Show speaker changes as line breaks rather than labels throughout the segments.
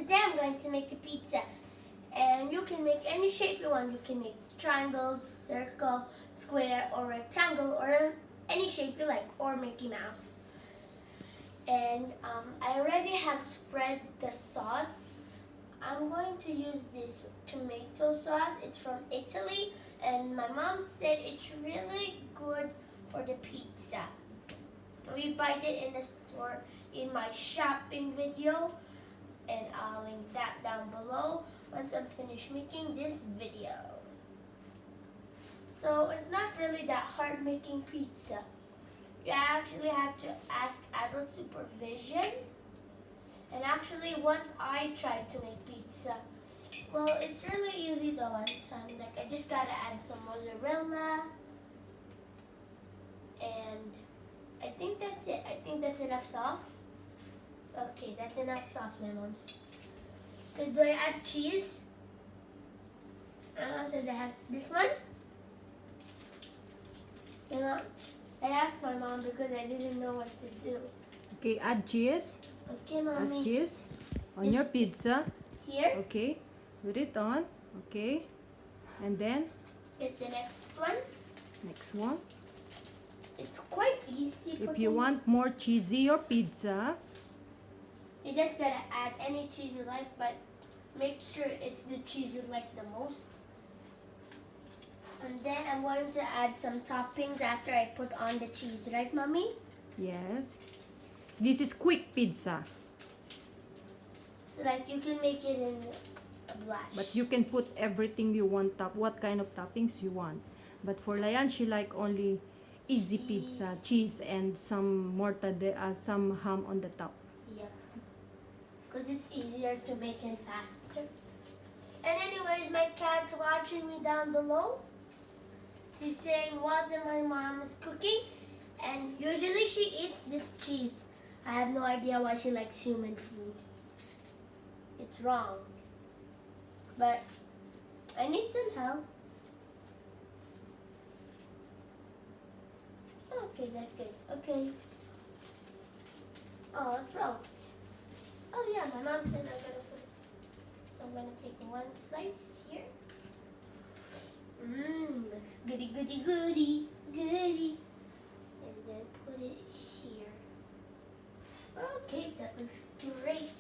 today I'm going to make a pizza. And you can make any shape you want. You can make triangles, circle, square, or rectangle, or any shape you like, or Mickey Mouse. And I already have spread the sauce. I'm going to use this tomato sauce. It's from Italy, and my mom said it's really good for the pizza. We buy it in the store in my shopping video, and I'll link that down below once I'm finished making this video. So it's not really that hard making pizza. You actually have to ask adult supervision. And actually, once I tried to make pizza, well, it's really easy the one time. Like, I just gotta add some mozzarella, and I think that's it. I think that's enough sauce. Okay, that's enough sauce, my mom's. So do I add cheese? So I have this one. You know, I asked my mom because I didn't know what to do.
Okay, add cheese.
Okay, mommy.
Add cheese on
This
your pizza.
Here.
Okay, put it on. Okay, and then
Get the next one.
next one.
It's quite easy.
If you want more cheesy your pizza,
you just gotta add any cheese you like, but make sure it's the cheese you like the most. And then I'm going to add some toppings after I put on the cheese, right, mommy?
yes. This is quick pizza,
So like you can make it in a flash.
but you can put everything you want. What kind of toppings you want. But for Laian, she like only easy pizza, cheese and some mortadella, some ham on the top.
Yep. Because it's easier to make and faster. And anyways, my cat's watching me down below. She's saying what my mom is cooking. And usually she eats this cheese. I have no idea why she likes human food. It's wrong. But I need some help. Okay, that's good. Okay. Oh, it broke. Oh yeah, my mom said I'm gonna put it. So I'm gonna take one slice here. Looks goody, goody, goody, goody. And then put it here. Okay, that looks great.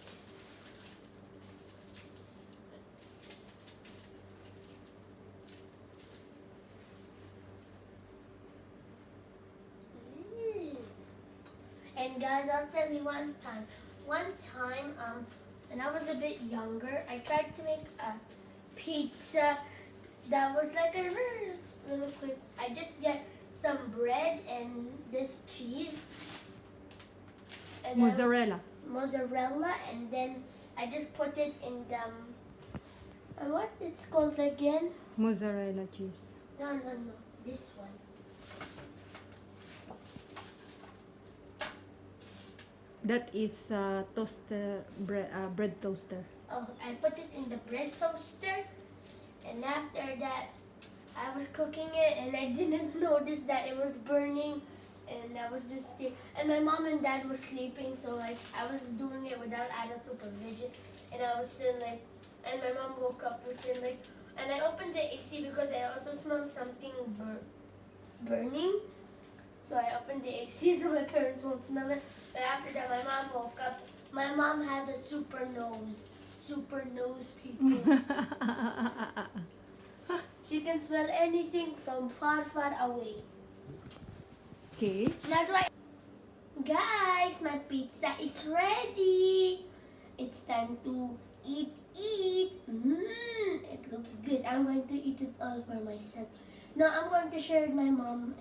And guys, I'll tell you one time. One time, when I was a bit younger, I tried to make a pizza that was like a really quick. I just get some bread and this cheese. And
Mozzarella.
Mozzarella, and then I just put it in the what it's called again?
Mozzarella cheese.
No, this one.
That is toaster bread toaster.
Oh, I put it in the bread toaster, and after that, I was cooking it, and I didn't notice that it was burning, and I was just and my mom and dad were sleeping, so like I was doing it without adult supervision, and I was sitting like, and my mom woke up, was sitting like, and I opened the AC because I also smelled something burning. So I opened the AC so my parents won't smell it. But after that, my mom woke up. My mom has a super nose. Super nose, people. She can smell anything from far, far away.
Okay.
That's why, guys, my pizza is ready. It's time to eat. It looks good. I'm going to eat it all for myself. No, I'm going to share with my mom.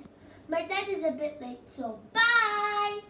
My dad is a bit late, so bye!